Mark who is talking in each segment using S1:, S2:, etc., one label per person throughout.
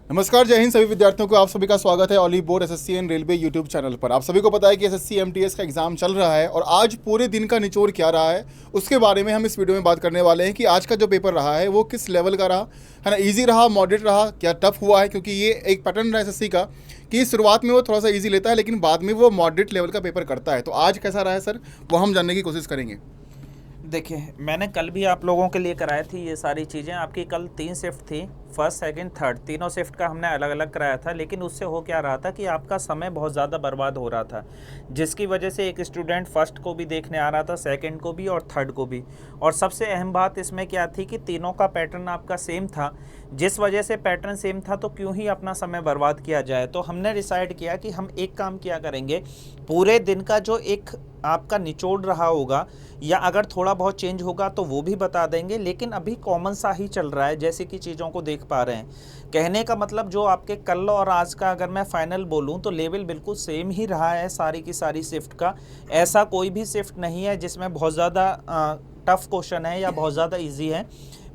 S1: नमस्कार, जय हिंद सभी विद्यार्थियों को। आप सभी का स्वागत है Oliveboard SSC and railway YouTube channel पर। आप सभी को पता है कि एसएससी एमटीएस का एग्जाम चल रहा है और आज पूरे दिन का निचोड़ क्या रहा है उसके बारे में हम इस वीडियो में बात करने वाले हैं कि आज का जो पेपर रहा है वो किस लेवल का रहा है ना। ईजी रहा, मॉडरेट रहा, क्या टफ हुआ है, क्योंकि ये एक पैटर्न रहा है एसएससी का कि शुरुआत में वो थोड़ा सा ईजी लेता है लेकिन बाद में वो मॉडरेट लेवल का पेपर करता है। तो आज कैसा रहा है सर, वो हम जानने की कोशिश करेंगे।
S2: देखिए, मैंने कल भी आप लोगों के लिए कराई थी ये सारी चीज़ें। आपकी कल 3 शिफ्ट थी, फर्स्ट सेकंड थर्ड, तीनों शिफ्ट का हमने अलग अलग कराया था। लेकिन उससे हो क्या रहा था कि आपका समय बहुत ज़्यादा बर्बाद हो रहा था, जिसकी वजह से एक स्टूडेंट फर्स्ट को भी देखने आ रहा था, सेकंड को भी और थर्ड को भी। और सबसे अहम बात इसमें क्या थी कि तीनों का पैटर्न आपका सेम था। जिस वजह से पैटर्न सेम था तो क्यों ही अपना समय बर्बाद किया जाए। तो हमने डिसाइड किया कि हम एक काम किया करेंगे, पूरे दिन का जो एक आपका निचोड़ रहा होगा या अगर थोड़ा बहुत चेंज होगा तो वो भी बता देंगे, लेकिन अभी कॉमन सा ही चल रहा है जैसे कि चीज़ों को देख पा रहे हैं। कहने का मतलब जो आपके कल और आज का अगर मैं फाइनल बोलूं तो लेवल बिल्कुल सेम ही रहा है सारी की सारी शिफ्ट का। ऐसा कोई भी शिफ्ट नहीं है जिसमें बहुत ज़्यादा टफ क्वेश्चन है या बहुत ज़्यादा इजी है।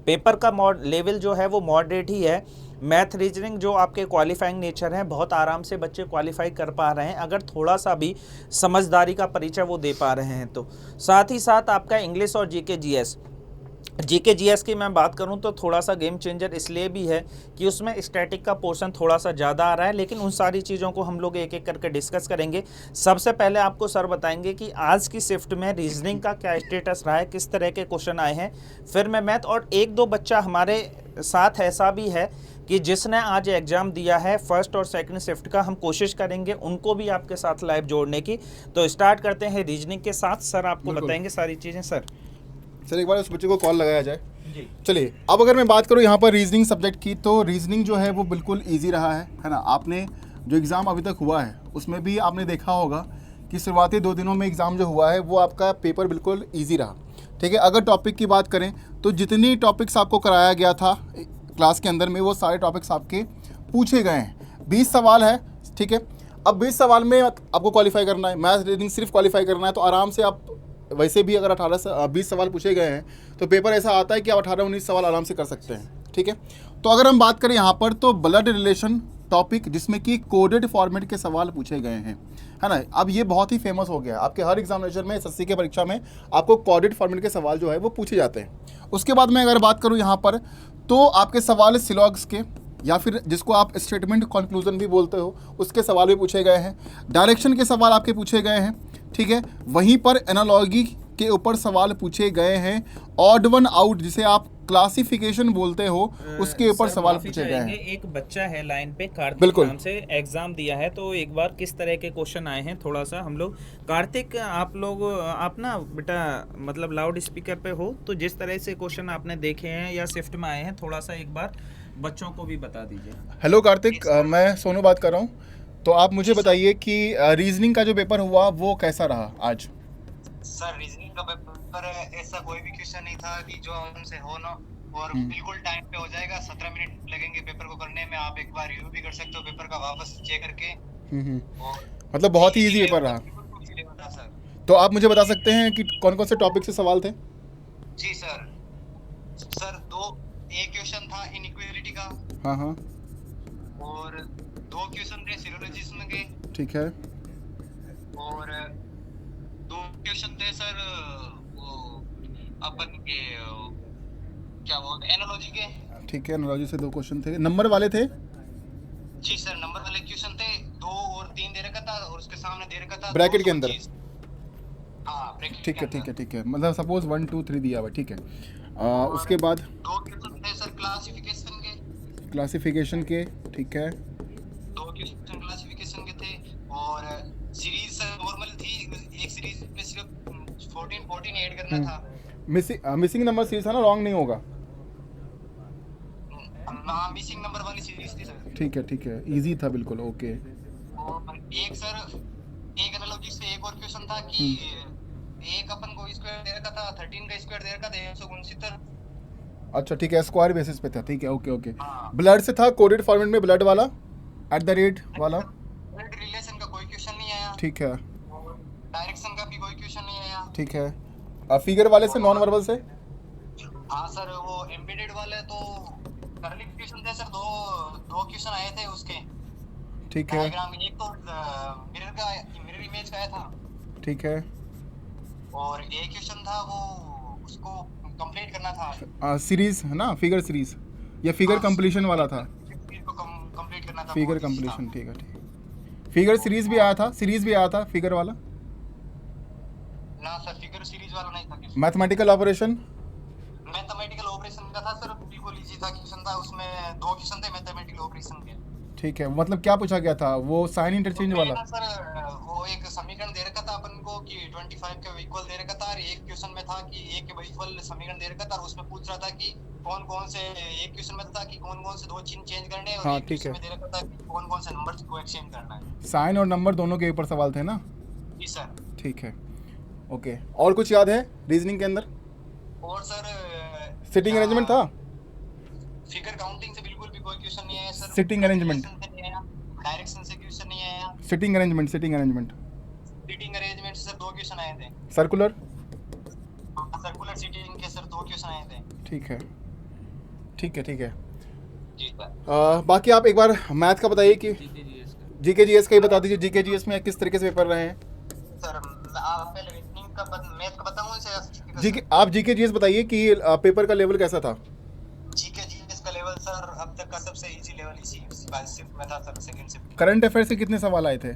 S2: पेपर का लेवल जो है वो मॉडरेट ही है। मैथ रीजनिंग जो आपके क्वालिफाइंग नेचर हैं, बहुत आराम से बच्चे क्वालिफाई कर पा रहे हैं अगर थोड़ा सा भी समझदारी का परिचय वो दे पा रहे हैं तो। साथ ही साथ आपका इंग्लिश और जीके जीएस की मैं बात करूं तो थोड़ा सा गेम चेंजर इसलिए भी है कि उसमें स्टैटिक का पोर्शन थोड़ा सा ज़्यादा आ रहा है, लेकिन उन सारी चीज़ों को हम लोग एक एक करके डिस्कस करेंगे। सबसे पहले आपको सर बताएंगे कि आज की शिफ्ट में रीजनिंग का क्या स्टेटस रहा है, किस तरह के क्वेश्चन आए हैं। फिर मैं मैथ, और एक दो बच्चा हमारे साथ ऐसा भी है कि जिसने आज एग्ज़ाम दिया है फर्स्ट और सेकंड शिफ्ट का, हम कोशिश करेंगे उनको भी आपके साथ लाइव जोड़ने की। तो स्टार्ट करते हैं रीजनिंग के साथ। सर आपको बताएंगे सारी चीज़ें।
S1: सर एक बार उस बच्चे को कॉल लगाया जाए
S2: जी।
S1: चलिए। अब अगर मैं बात करूँ यहाँ पर रीजनिंग सब्जेक्ट की, तो रीजनिंग जो है वो बिल्कुल इजी रहा है ना। आपने जो एग्ज़ाम अभी तक हुआ है उसमें भी आपने देखा होगा कि शुरुआती 2 दिनों में एग्ज़ाम जो हुआ है वो आपका पेपर बिल्कुल इजी रहा। ठीक है, अगर टॉपिक की बात करें तो जितनी टॉपिक्स आपको कराया गया था क्लास के अंदर में वो सारे टॉपिक्स आपके पूछे गए हैं। 20 सवाल है, ठीक है। अब 20 सवाल में आपको क्वालिफाई करना है, मैथ रीडिंग सिर्फ क्वालिफाई करना है, तो आराम से आप वैसे भी अगर 20 सवाल पूछे गए हैं तो पेपर ऐसा आता है कि आप 18-19 सवाल आराम से कर सकते हैं। ठीक है, तो अगर हम बात करें यहाँ पर तो ब्लड रिलेशन टॉपिक जिसमें कि कोडेड फॉर्मेट के सवाल पूछे गए हैं, है ना। अब ये बहुत ही फेमस हो गया है, आपके हर एग्जामिनेशन में एसएससी के परीक्षा में आपको कोडेड फॉर्मेट के सवाल जो है वो पूछे जाते हैं। उसके बाद मैं अगर बात करूँ यहाँ पर तो आपके सवाल सिलॉग्स के या फिर जिसको आप स्टेटमेंट कंक्लूजन भी बोलते हो उसके सवाल भी पूछे गए हैं। डायरेक्शन के सवाल आपके पूछे गए हैं, ठीक है। वहीं पर एनालॉजी के ऊपर सवाल पूछे गए हैं। ऑड वन आउट जिसे आप क्लासिफिकेशन बोलते हो उसके ऊपर सवाल पूछे गए हैं।
S2: एक बच्चा है लाइन पे, कार्तिक
S1: बिल्कुल
S2: नाम से, एग्जाम दिया है। तो एक बार किस तरह के क्वेश्चन आए हैं थोड़ा सा हम लोग, कार्तिक आप ना बेटा मतलब लाउड स्पीकर पे हो, तो जिस तरह से क्वेश्चन आपने देखे हैं या शिफ्ट में आए हैं थोड़ा सा एक बार बच्चों को भी बता दीजिए।
S1: हेलो कार्तिक, मैं सोनू बात कर रहा हूँ। तो आप मुझे बताइए कि रीजनिंग का जो पेपर हुआ वो कैसा रहा आज।
S3: सर रीजनिंग का पेपर ऐसा कोई भी क्वेश्चन नहीं था कि जो हमसे हो ना, और बिल्कुल टाइम पे हो जाएगा। 17 मिनट लगेंगे पेपर को करने में। आप एक बार रिव्यू भी कर सकते हो पेपर का वापस चेक करके। और
S1: मतलब बहुत ही इजी पेपर रहा।
S3: सर
S1: तो आप मुझे बता सकते हैं कि कौन कौन से टॉपिक से सवाल थे।
S3: जी सर। एक क्वेश्चन था इनइक्वालिटी का।
S1: हाँ हाँ,
S3: और 2 क्वेश्चन थे सिलोजिज्म के।
S1: ठीक है।
S3: और 2 क्वेश्चन थे सर वो अपन के क्या बोलते एनालॉजी के।
S1: ठीक है, एनालॉजी से 2 क्वेश्चन थे, नंबर वाले थे।
S3: जी सर, नंबर वाले क्वेश्चन थे। 2 और 3 दे रखा था और उसके सामने दे रखा था
S1: ब्रैकेट के अंदर।
S3: हाँ, ब्रैकेट
S1: ठीक
S3: के
S1: है
S3: अंदर।
S1: ठीक है ठीक है, मतलब सपोज 1 2 3 दिया हुआ, ठीक है। उसके बाद
S3: 2 क्वेश्चन थे सर क्लासिफिकेशन के।
S1: क्लासिफिकेशन के, ठीक है।
S3: 2 क्वेश्चन क्लासिफिकेशन के थे। और सीरीज सर नॉर्मल थी। एक सीरीज में सिर्फ 14 ऐड करना था।
S1: मिसिंग नंबर सीरीज था ना, रॉन्ग नहीं होगा।
S3: हाँ, मिसिंग नंबर वाली सीरीज थी सर।
S1: ठीक है, इजी था बिल्कुल, ओके।
S3: और एक एनालॉजी से एक और क्वेश्चन था कि एक अपन को स्क्वायर दे रखा था, 13 का स्क्वायर दे रखा था 169।
S1: अच्छा ठीक है, स्क्वायर बेसिस पे था, ठीक है, ओके ओके।
S3: हाँ।
S1: ब्लड से था, कोडेड फॉर्मेट में ब्लड वाला @ वाला,
S3: ब्लड रिलेशन का कोई क्वेश्चन नहीं आया।
S1: ठीक है।
S3: डायरेक्शन का भी कोई क्वेश्चन नहीं आया।
S1: ठीक है। फिगर वाले से, नॉन वर्बल से।
S3: हाँ सर, वो एम्बेडेड वाले तो करली क्वेश्चन थे सर, दो दो क्वेश्चन आए थे उसके
S1: ठीक है,
S3: डायग्राम। एक तो मिरर इमेज का आया था,
S1: ठीक है।
S3: और एक क्वेश्चन था वो उसको कंप्लीट करना था।
S1: सीरीज है ना, फिगर सीरीज या फिगर
S3: हाँ,
S1: कंप्लीशन वाला था?
S3: फिगर को कंप्लीट करना था,
S1: फिगर
S3: बहुत easy था।
S1: कंप्लीशन, ठीक है, ठीक है। फिगर सीरीज भी आया था, सीरीज भी आया था फिगर वाला।
S3: ना सर, फिगर सीरीज वाला नहीं था।
S1: मैथमेटिकल ऑपरेशन,
S3: मैथमेटिकल ऑपरेशन का था सर, बिल्कुल इजी था क्वेश्चन था उसमें, दो क्वेश्चन थे मैथमेटिकल ऑपरेशन के।
S1: ठीक है। मतलब क्या पूछा गया था, वो साइन इंटरचेंज
S3: उसमें
S1: वाला?
S3: ना सर, वो एक समीकरण दे रखा था अपन को कि 25 के इक्वल दे रखा था, और एक क्वेश्चन में था कि एक के इक्वल समीकरण दे रखा था, और उसमें पूछ रहा था कि कौन कौन से, एक क्वेश्चन में था कि कौन कौन से दो चिन्ह चेंज करने हैं, और
S1: हाँ,
S3: एक
S1: ठीक
S3: क्वेश्चन
S1: है।
S3: में दे रखा था कि कौन कौन से नंबर को एक्सचेंज करना है।
S1: साइन और नंबर दोनों के ऊपर सवाल थे ना?
S3: जी सर।
S1: ठीक है, ओके। और कुछ याद है रीजनिंग के अंदर?
S3: और सर
S1: सिटिंग अरेंजमेंट था?
S3: फिगर काउंटिंग से बिल्कुल भी कोई क्वेश्चन नहीं आया सर।
S1: Sitting arrangement।
S3: डायरेक्शन से क्वेश्चन नहीं आया।
S1: Sitting arrangement, sitting arrangement.
S3: Sitting arrangement से सर दो क्वेश्चन आए थे।
S1: सर्कुलर?
S3: सर्कुलर सीटिंग के सर दो क्वेश्चन आए थे।
S1: ठीक है, ठीक है, ठीक है।
S3: जी सर।
S1: बाकी आप एक बार मैथ का बताइए कि जीके जीएस का ही बता दीजिए। जीके जीएस में किस तरीके से पेपर रहे हैं?
S3: सर आप पहले रीजनिंग का मैथ का बताऊं इसे?
S1: जीके, आप जीके जीएस बताइए कि पेपर का लेवल कैसा था?
S3: जीके जीएस का लेवल सर अब तक का सबसे इजी लेवल इसी शिफ्ट में था sir, second shift.
S1: Current affair से कितने सवाल आए थे?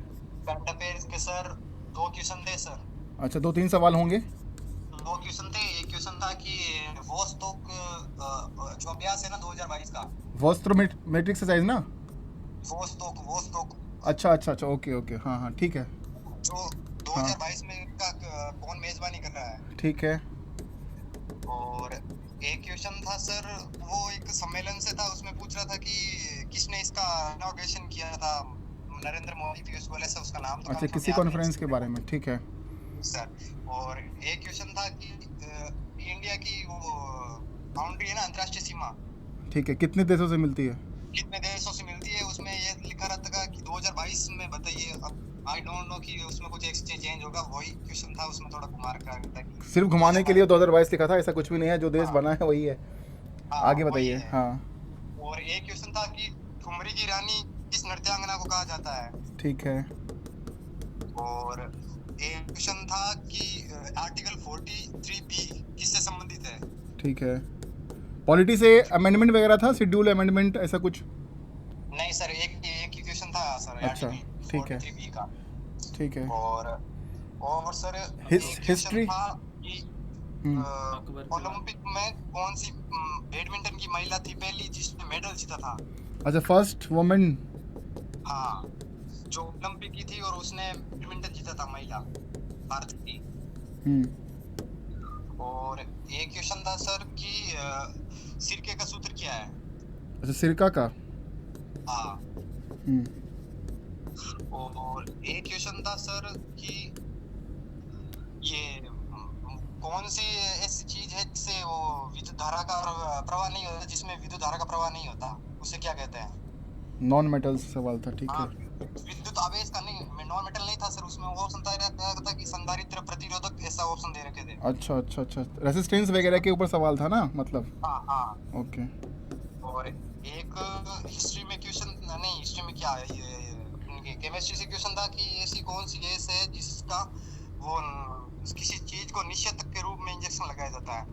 S3: करंट अफेयर्स के सर दो क्वेश्चन थे सर।
S1: अच्छा, 2-3 सवाल होंगे।
S3: दो क्वेश्चन थे। एक क्वेश्चन था कि वोस्टोक जो अभ्यास है ना 2022 का,
S1: वॉस्ट्रोमेट्रिक एक्सरसाइज ना?
S3: वोस्टोक
S1: अच्छा, अच्छा, अच्छा, ओके, ओके, हाँ, हाँ, ठीक है,
S3: जो 2022 में का कौन मेजबानी कर रहा है।
S1: ठीक है।
S3: और एक क्वेश्चन था सर, वो एक सम्मेलन से था, उसमें पूछ रहा था कि किसने इसका इनॉग्रेशन किया था, नरेंद्र मोदी, पीयूष गोयल, ऐसा उसका नाम तो
S1: अच्छा, किसी कॉन्फ्रेंस के बारे में, ठीक है।
S3: सर। और एक क्वेश्चन था कि इंडिया की वो बाउंड्री है ना, अंतर्राष्ट्रीय सीमा,
S1: ठीक है, कितने देशों से मिलती है?
S3: कितने देशों से मिलती है, उसमें ये लिखा रहता था कि 2022 में बताइए। अब आई डोंट नो कि उसमें कुछ एक्सचेंज होगा, वही क्वेश्चन था, उसमें थोड़ा घुमा रखा था कि
S1: सिर्फ घुमाने के लिए 2022 लिखा था, ऐसा कुछ भी नहीं है, जो देश बना है वही है।
S3: हाँ,
S1: आगे
S3: वही
S1: बताइए।
S3: है।
S1: हाँ,
S3: और एक क्वेश्चन था कि ठुमरी की रानी किस नृत्यांगना को कहा जाता है।
S1: ठीक है।
S3: और एक क्वेश्चन था कि आर्टिकल 43B किससे संबंधित है।
S1: ठीक है। पॉलिटी से अमेंडमेंट वगैरह था, शेड्यूल अमेंडमेंट ऐसा कुछ?
S3: नहीं सर, एक ही क्वेश्चन था सर,
S1: अच्छा,
S3: आर्टिकल
S1: ठीक है।
S3: 43B का।
S1: ठीक है।
S3: और सर
S1: हिस्ट्री?
S3: हिस्ट्री था कि
S1: हम्म।
S3: ओलंपिक में कौन सी बैडमिंटन की महिला थी पहली जिसने मेडल जीता था।
S1: अच्छा, फर्स्ट वुमेन।
S3: हाँ, जो ओलंपिक की थी और उसने बैडमिंटन जीता था, महिला भारत की। और एक क्वेश्चन था सर कि सिरके का सूत्र क्या है।
S1: अच्छा, सिरका का।
S3: हाँ।
S1: हम्म।
S3: और एक क्वेश्चन था सर कि ये कौन सी ऐसी चीज है जिससे वो विद्युत धारा का प्रवाह नहीं होता, जिसमें विद्युत धारा का प्रवाह नहीं होता, उसे क्या कहते हैं?
S1: नॉन मेटल सवाल था, ठीक है।
S3: विद्युत आवेश का नहीं, नॉन मेटल नहीं था सर, उसमें वो ऑप्शन था कि संधारित्र प्रतिरोधक, ऐसा ऑप्शन दे रखे थे।
S1: अच्छा, अच्छा, अच्छा, रेजिस्टेंस वगैरह के ऊपर सवाल था ना, मतलब?
S3: हाँ हाँ।
S1: ओके।
S3: और एक हिस्ट्री में क्वेश्चन नहीं, हिस्ट्री में क्या है ये केमिस्ट्री से क्वेश्चन था कि ऐसी कौन सी गैस है जिसका वो किसी चीज को निषेधक के रूप में इंजेक्शन लगाया जाता है।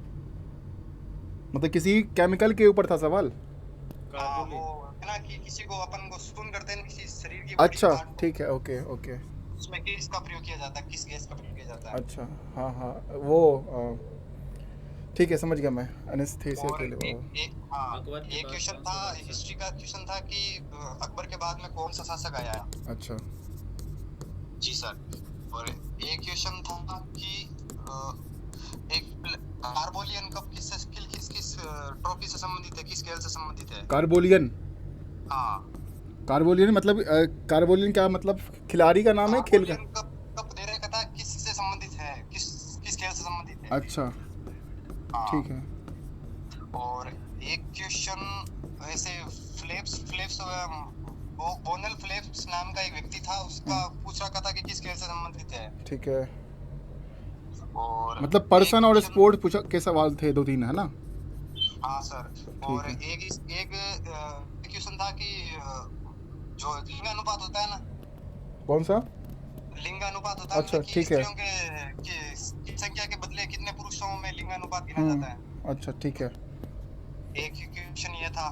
S1: मतलब किसी केमिकल के ऊपर था सवाल?
S3: हाँ, वो है ना कि किसी को अपन को सुन करते हैं किसी शरीर की
S1: अच्छा, ठीक है, ओके, ओके।
S3: उसमें किस का प्रयोग किया जाता है, किस गैस का प्रयोग किया जाता है।
S1: अच्छा, हाँ, हाँ, वो ठीक है, समझ गया मैं, एनेस्थीसिया के लिए।
S3: एक क्वेश्चन था, हिस्ट्री का क्वेश्चन था कि अकबर के बाद में कौन सा शासक आया।
S1: अच्छा।
S3: जी सर। और एक क्वेश्चन था कि एक कार्बोलियन कप किस ट्रॉफी से संबंधित है, किस खेल से संबंधित है।
S1: कार्बोलियन?
S3: हाँ।
S1: कार्बोलियन मतलब कार्बोलियन क्या मतलब, खिलाड़ी का नाम है, खेल का?
S3: कप दे रखा था, किससे संबंधित है, किस खेल से संबंधित है।
S1: अच्छा,
S3: हाँ।
S1: ठीक है।
S3: और एक क्वेश्चन ऐसे फ्लेप्स बोनल फ्लेप्स नाम का एक व्यक्ति था, उसका पूछ रखा था कि किस खेल से संबंधित है।
S1: ठीक है।
S3: और
S1: मतलब पर्सन और स्पोर्ट पूछा के सवाल थे 2-3, है ना?
S3: हाँ सर। और
S1: है।
S3: एक क्वेश्चन था कि जो लिंग अनुपात होता है ना,
S1: कौन सा?
S3: लिंग अनुपात होता है
S1: अच्छा,
S3: मतलब कि
S1: ठीक है।
S3: स्त्रियों की संख्या के बदले कितने पुरुषों में लिंग अनुपात गिना जाता है।
S1: अच्छा, ठीक है।
S3: एक क्वेश्चन ये था।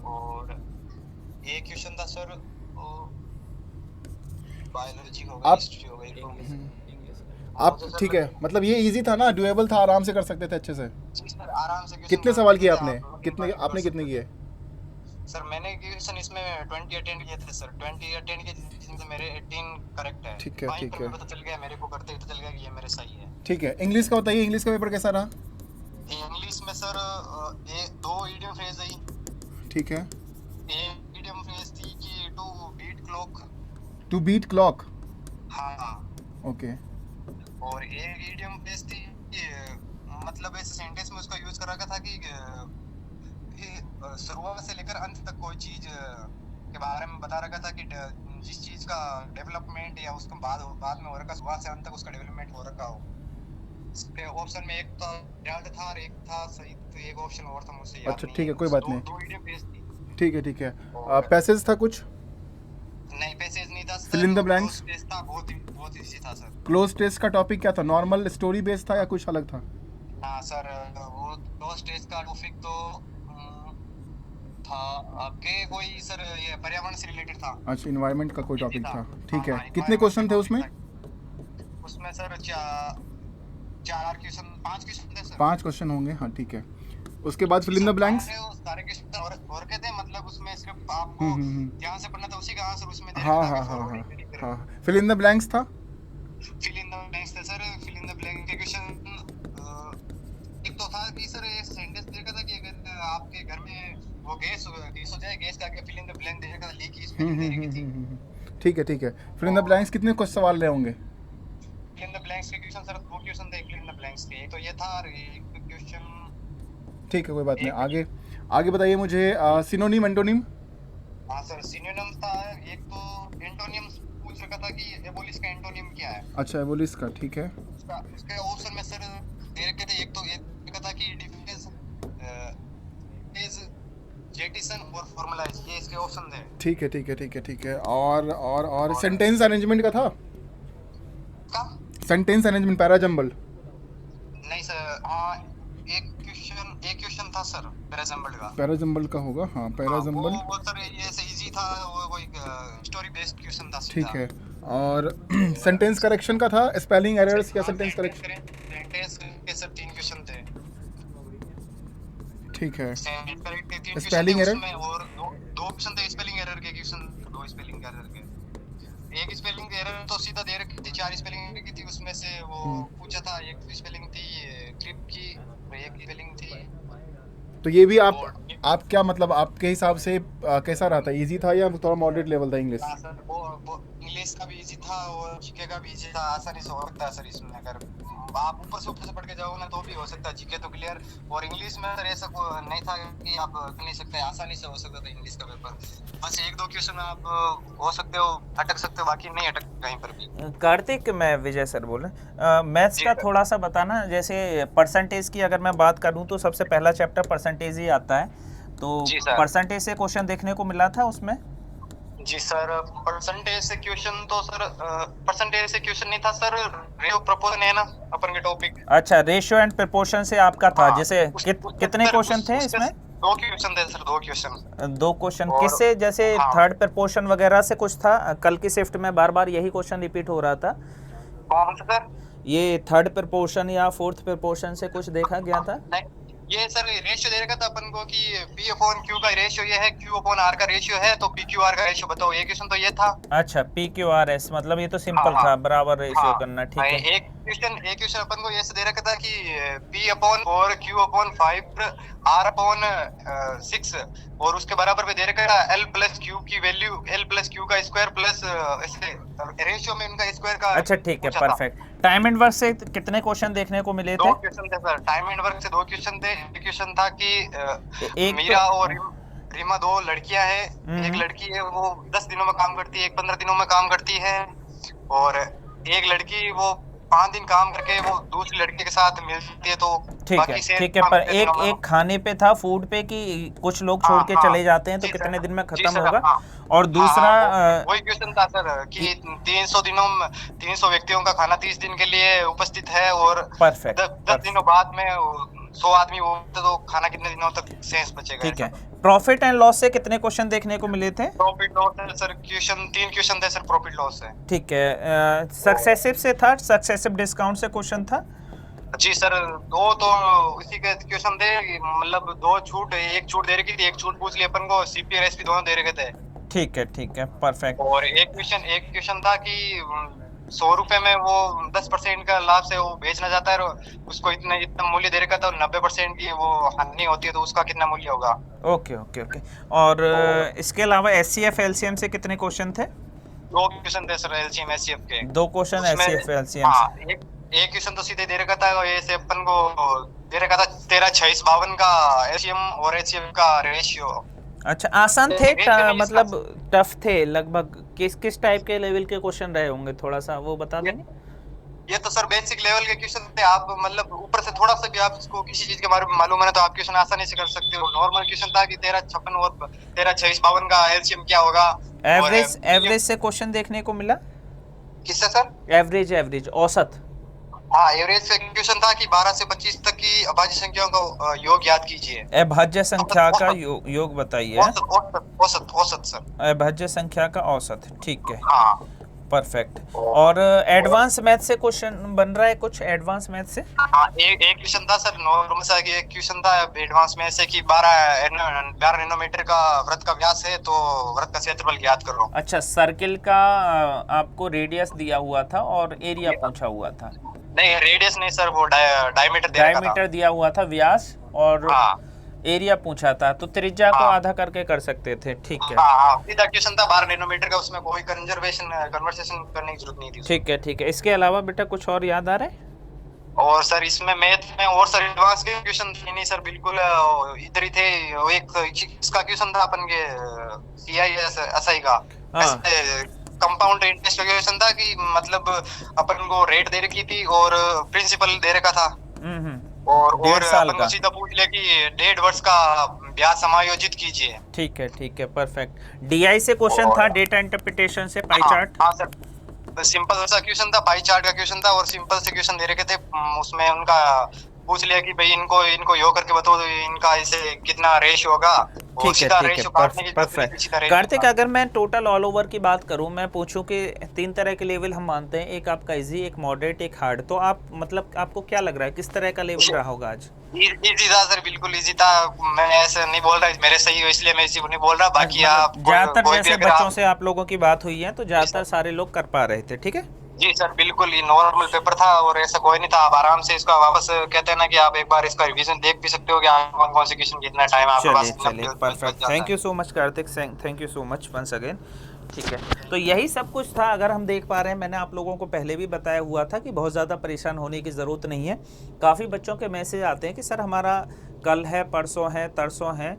S3: और एक क्वेश्चन था सर बायोलॉजी हो गई,
S1: आप
S3: हिस्ट्री हो गई,
S1: आप ठीक है, मतलब ये इजी था ना, डुएबल था, आराम से कर सकते थे अच्छे से।
S3: जी सर आराम से क्वेश्चन
S1: कितने
S3: कर
S1: सवाल
S3: सकते
S1: किए
S3: थे
S1: आपने?
S3: आप।
S1: कितने आपने कितने किए?
S3: सर मैंने क्वेश्चन इसमें 20 अटेंड किए थे सर, 20 अटेंड किए जिनसे मेरे 18 करेक्ट है।
S1: ठीक है,
S3: वहीं
S1: ठीक
S3: पर
S1: है,
S3: मुझे पता चल गया, मेरे को करते ही पता चल गया कि ये मेरे सही है।
S1: ठीक है। इंग्लिश का बताइए, इंग्लिश का पेपर कैसा रहा?
S3: इंग्लिश में सर ये 2 इडियम फ्रेज आई।
S1: ठीक है।
S3: एक इडियम फ्रेज थी कि to beat clock.
S1: To beat clock.
S3: हाँ।
S1: ओके।
S3: और एक इडियम फ्रेज थी कि मतलब ऐसे सेंटेंस में उसका यूज कर रखा था कि शुरुआत से लेकर अंत तक कोई चीज के बारे में बता रखा था कि जिस चीज का डेवलपमेंट या उसका बाद में हो रखा, शुरुआत से अंत तक उसका डेवलपमेंट हो रखा हो। इसके ऑप्शन में एक तो याद था और एक था सही, तो एक ऑप्शन और था मुझसे याद
S1: अच्छा,
S3: नहीं
S1: ठीक है,
S3: है।
S1: कोई बात नहीं।
S3: दो इडियम फ्रेज थी।
S1: ठीक है, ठीक है।
S3: और
S1: पैसेज था कुछ?
S3: नहीं पैसेज नहीं था
S1: Fill
S3: sir,
S1: in the
S3: cloze
S1: blanks?
S3: Test था, बहुत इजी था सर।
S1: क्लोज टेस्ट का टॉपिक क्या था? नॉर्मल स्टोरी बेस्ड था या कुछ अलग था?
S3: हाँ सर वो क्लोज टेस्ट का टॉपिक तो था आपके कोई सर ये पर्यावरण से रिलेटेड था।
S1: अच्छा, इन्वायरमेंट का कोई टॉपिक था। ठीक है।
S3: हाँ,
S1: कितने क्वेश्चन थे उसमें?
S3: उसमें सर 4 क्वेश्चन, 5 क्वेश्चन थे सर।
S1: 5 क्वेश्चन होंगे, हाँ, ठीक है। उसके बाद फिल इन द ब्लैंक्स।
S3: सारे क्वेश्चन और कहते हैं मतलब उसमें स्क्रिप्ट आपको ध्यान से पढ़ना था, उसी का आंसर उसमें दे
S1: हाँ,
S3: रखा
S1: हाँ,
S3: है।
S1: हाँ, हाँ, हाँ। फिल इन द ब्लैंक्स था।
S3: फिल इन द ब्लैंक्स थे sir. Fill in the blank के क्वेश्चन एक तो था कि सर ये सेंटेंस दे रखा था कि अगर आपके घर में वो गैस हो जाए, गैस का फिल इन द ब्लैंक दे रखा था, लीक की स्पेलिंग दे रखी थी।
S1: ठीक है, ठीक है। फिल इन द ब्लैंक्स कितने कुछ सवाल रहे होंगे?
S3: फिल इन द ब्लैंक्स के क्वेश्चन सर 2 क्वेश्चन थे फिल इन द ब्लैंक्स के। एक तो ये था और एक क्वेश्चन।
S1: ठीक है, कोई बात नहीं। आगे आगे बताइए मुझे। Synonym, antonym.
S3: हाँ सर सिनोनिम्स था। एक तो एंटोनिम्स पूछ रखा था कि एबोलिश का एंटोनिम क्या है।
S1: अच्छा, एबोलिश का, ठीक है।
S3: उसके ऑप्शन में सर दे रखे थे। एक तो एक था कि डिफेंस इज जेटिसन और फॉर्मलाइज, ये इसके ऑप्शन थे।
S1: ठीक है, ठीक है, ठीक है, ठीक है। और सेंटेंस अरेंजमेंट का था?
S3: का
S1: सेंटेंस अरेंजमेंट, पैराजंबल।
S3: नहीं सर। हाँ एक क्वेश्चन था सर पैराजंबल का।
S1: पैराजंबल का होगा, हाँ, पैराजंबल।
S3: वो सर ये ऐसे इजी था, वो कोई स्टोरी बेस्ड क्वेश्चन था सीधा।
S1: ठीक है। और सेंटेंस करेक्शन का था, स्पेलिंग एरर्स या सेंटेंस करेक्शन?
S3: सेंटेंस के सर 3 क्वेश्चन थे।
S1: ठीक है।
S3: स्पेलिंग एरर और दो क्वेश्चन थे स्पेलिंग एरर के क्वेश्चन, 2 स्पेलिंग एरर के। एक स्पेलिंग एरर तो सीधा दे रखी थी, 4 स्पेलिंग एरर की थी उसमें से। वो पूछा था, एक स्पेलिंग थी क्रिप की, एक स्पेलिंग थी।
S1: तो ये भी आप क्या मतलब आपके हिसाब से कैसा रहा था? इजी था या थोड़ा मॉडरेट लेवल था इंग्लिश?
S3: हाँ सर वो इंग्लिश का भी इजी था और जीके का भी इजी था। आसानी से हो सकता है सर इसमें, अगर आप ऊपर से पढ़ के जाओ ना तो भी हो सकता है। जीके तो क्लियर। और इंग्लिश में सर ऐसा नहीं था कि आप कर नहीं सकते, आसानी से हो सकता था इंग्लिश का पेपर। बस 1-2 क्वेश्चन में आप हो सकते हो अटक सकते हो, बाकी नहीं अटक कहीं पर भी।
S2: कार्तिक, मैं विजय सर बोल रहे। मैथ्स का थोड़ा सा बताना। जैसे परसेंटेज की अगर मैं बात करूं तो सबसे पहला चैप्टर परसेंटेज ही आता है, तो परसेंटेज से क्वेश्चन देखने को मिला था उसमें।
S3: जी सर परसेंटेज से क्वेश्चन तो सर परसेंटेज से क्वेश्चन नहीं था सर, रेशियो प्रोपोर्शन है ना अपन के टॉपिक।
S2: अच्छा, रेशियो एंड प्रोपोर्शन से आपका था। जैसे कितने क्वेश्चन थे इसमें?
S3: 2 क्वेश्चन थे सर, 2 क्वेश्चन।
S2: 2 क्वेश्चन किससे? जैसे थर्ड प्रोपोर्शन वगैरह से कुछ था? कल की शिफ्ट में बार बार यही क्वेश्चन रिपीट हो रहा था।
S3: कौन सा सर?
S2: ये थर्ड प्रोपोर्शन या फोर्थ प्रोपोर्शन से कुछ देखा गया था?
S3: नहीं, ये सर रेशियो दे रखा था अपन को कि P अपॉन Q का रेशियो ये है, Q अपॉन R का रेशियो है, तो PQR का रेशियो बताओ। एक क्वेश्चन तो ये था।
S2: अच्छा, PQRS, मतलब ये तो सिंपल था, बराबर रेशियो करना। ठीक है।
S3: एक क्वेश्चन अपन को ये से दे रखा था कि P upon 4 Q upon 5 R upon 6 और उसके बराबर पे दे रखा था L प्लस Q की वैल्यू, L प्लस Q का स्क्वायर प्लस रेशियो में इनका स्क्वायर का।
S2: अच्छा, ठीक है, परफेक्ट। टाइम एंड वर्क से कितने क्वेश्चन देखने को मिले थे?
S3: 2 क्वेश्चन थे सर। टाइम एंड वर्क से 2 क्वेश्चन थे। एक क्वेश्न था कि मीरा और रीमा 2 लड़कियां हैं। एक लड़की है वो 10 दिनों में काम करती है, एक 15 दिनों में काम करती है, और एक लड़की वो 5 दिन काम करके वो दूसरी लड़की के साथ मिलती है, तो बाकी से
S2: ठीक है, पर एक खाने पे था, फूड पे, कि कुछ लोग छोड़ के चले जाते हैं तो कितने दिन में खत्म होगा? और दूसरा
S3: वही क्वेश्चन था सर कि 300 व्यक्तियों का खाना 30 दिन के लिए उपस्थित है, और
S2: परफेक्ट
S3: 10 दिनों बाद में 100 आदमी हो तो खाना कितने दिनों तक शेष बचेगा?
S2: ठीक है, प्रॉफिट एंड लॉस से कितने क्वेश्चन देखने को मिले थे?
S3: प्रॉफिट लॉस है सर, 3 क्वेश्चन थे सर प्रॉफिट लॉस है।
S2: ठीक है, सक्सेसिव से था, सक्सेसिव डिस्काउंट से क्वेश्चन था?
S3: जी सर, 2 तो इसी के क्वेश्चन थे, मतलब 2 छूट, एक छूट दे रही थी, एक छूट पूछ ली अपन को, सीपी और एसपी दोनों दे रहे थे।
S2: ठीक है, परफेक्ट।
S3: और एक क्वेश्चन था कि 100 रुपए में वो 10% का लाभ से वो बेचना चाहता है, और उसको इतना मूल्य दे रखा था, 90% की वो हानि होती है, तो उसका कितना मूल्य होगा?
S2: ओके। और इसके अलावा एचसीएफ एलसीएम से कितने क्वेश्चन थे?
S3: 2 क्वेश्चन थे सर एलसीएम एचसीएफ के।
S2: 2 क्वेश्चन एचसीएफ एलसीएम से।
S3: एक क्वेश्चन तो सीधे दे रखा था, ये से अपन को दे रखा था 13.4652 का एलसीएम और एचसीएफ का रेशियो।
S2: अच्छा, आसान थे, मतलब टफ थे लगभग? किस टाइप के लेवल के क्वेश्चन रहे होंगे, थोड़ा सा वो बता देंगे?
S3: ये तो सर बेसिक लेवल के क्वेश्चन थे, आप मतलब ऊपर से थोड़ा सा भी आप इसको किसी चीज के बारे में मालूम है तो आप क्वेश्चन आसानी से कर सकते हो। नॉर्मल क्वेश्चन था कि 13.56 और 13.4652 का एलसीएम क्या होगा।
S2: एवरेज से क्वेश्चन देखने को मिला?
S3: किससे सर?
S2: एवरेज औसत।
S3: हाँ, एवरेज से क्वेश्चन था कि 12 से 25 तक की अभाज्य संख्याओं का योग याद कीजिए।
S2: अभाज्य संख्या का योग बताइए।
S3: औसत सर।
S2: अभाज्य संख्या का औसत, ठीक है।
S3: हाँ,
S2: परफेक्ट। और एडवांस मैथ से क्वेश्चन बन रहा है कुछ? एडवांस मैथ से
S3: हाँ, एक क्वेश्चन था सर नॉर्मल सा, कि एक क्वेश्चन था एडवांस मैथ से कि 12 नैनोमीटर का वृत्त का व्यास है, तो वृत्त का क्षेत्रफल ज्ञात करो।
S2: अच्छा, सर्किल का आपको रेडियस दिया हुआ था और एरिया पूछा हुआ था?
S3: नहीं, रेडियस नहीं सर, वो डायमीटर
S2: दिया हुआ था, व्यास और एरिया पूछा था, तो त्रिज्या को आधा करके कर सकते थे। ठीक है,
S3: सीधा क्वेश्चन था 12 नैनोमीटर का, उसमें कोई कन्वर्सेशन करने की जरूरत नहीं थी।
S2: ठीक है। इसके अलावा बेटा कुछ और याद आ रहा है?
S3: और सर इसमें मैथ में और सर एडवांस के क्वेश्चन नहीं सर, बिल्कुल इधर ही थे। एक इसका क्वेश्चन था अपन के सीआईएस एसआई का, कंपाउंड इंटरेस्ट का क्वेश्चन था कि मतलब अपन को रेट दे रखी थी और प्रिंसिपल दे रखा था, और अपन को सीधा पूछ लिया कि 1.5 वर्ष का ब्याज समायोजित कीजिए। ठीक
S2: है, परफेक्ट। डीआई से क्वेश्चन था, डेटा इंटरप्रिटेशन से, पाई चार्ट।
S3: हाँ सर, सिंपल सा क्वेश्चन था, पाई चार्ट का क्वेश्चन था, और सिंपल से क्वेश्चन दे रखे थे, उसमें उनका पूछ लिया कि भाई इनको योग करके बताओ तो इनका इसे कितना रेशियो होगा।
S2: ठीक है, परफेक्ट। कार्तिक, अगर मैं टोटल ऑल ओवर की बात करूं, मैं पूछूं कि 3 तरह के लेवल हम मानते हैं, एक आपका इजी, एक मॉडरेट, एक हार्ड, तो आप मतलब आपको क्या लग रहा है किस तरह का लेवल रहा होगा आज?
S3: इजी था सर, बिल्कुल इजी था। मैं ऐसे नहीं बोल रहा मेरे सही हो इसलिए मैं इसी नहीं बोल रहा, बाकी आप
S2: ज्यादातर जैसे बच्चों से आप लोगों की बात हुई है तो ज्यादातर सारे लोग कर पा रहे थे। ठीक है
S3: जी सर, बिल्कुल ही नॉर्मल पेपर था और ऐसा कोई नहीं था। आप आराम से इसका वापस कहते हैं ना कि आप एक बार इसका रिवीजन देख भी सकते हो कि कौन से क्वेश्चन कितना टाइम आपके पास।
S2: चलिए, perfect. Thank you so much Karthik, thank you so much once again. ठीक है, तो यही सब कुछ था। अगर हम देख पा रहे हैं, मैंने आप लोगों को पहले भी बताया हुआ था कि बहुत ज़्यादा परेशान होने की ज़रूरत नहीं है। काफ़ी बच्चों के मैसेज आते हैं कि सर हमारा कल है, परसों है, तरसों है,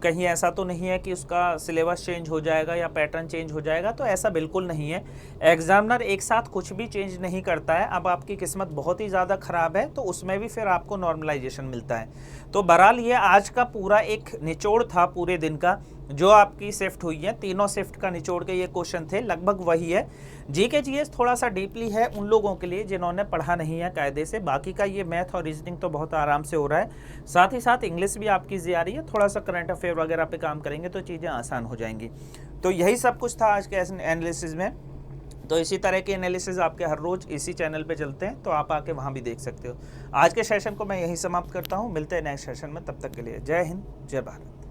S2: कहीं ऐसा तो नहीं है कि उसका सिलेबस चेंज हो जाएगा या पैटर्न चेंज हो जाएगा, तो ऐसा बिल्कुल नहीं है। एग्जामिनर एक साथ कुछ भी चेंज नहीं करता है। अब आपकी किस्मत बहुत ही ज़्यादा ख़राब है तो उसमें भी फिर आपको नॉर्मलाइजेशन मिलता है। तो बहरहाल ये आज का पूरा एक निचोड़ था पूरे दिन का, जो आपकी शिफ्ट हुई है, तीनों शिफ्ट का निचोड़ के ये क्वेश्चन थे, लगभग वही है। जीके जीएस थोड़ा सा डीपली है उन लोगों के लिए जिन्होंने पढ़ा नहीं है कायदे से, बाकी का ये मैथ और रीजनिंग तो बहुत आराम से हो रहा है। साथ ही साथ इंग्लिश भी आपकी जी आ रही है, थोड़ा सा करंट अफेयर वगैरह पे काम करेंगे तो चीज़ें आसान हो जाएंगी। तो यही सब कुछ था आज के एनालिसिस में। तो इसी तरह के एनालिसिस आपके हर रोज़ इसी चैनल पे चलते हैं, तो आप आके वहाँ भी देख सकते हो। आज के सेशन को मैं यही समाप्त करता हूँ, मिलते हैं नेक्स्ट सेशन में, तब तक के लिए जय हिंद, जय भारत।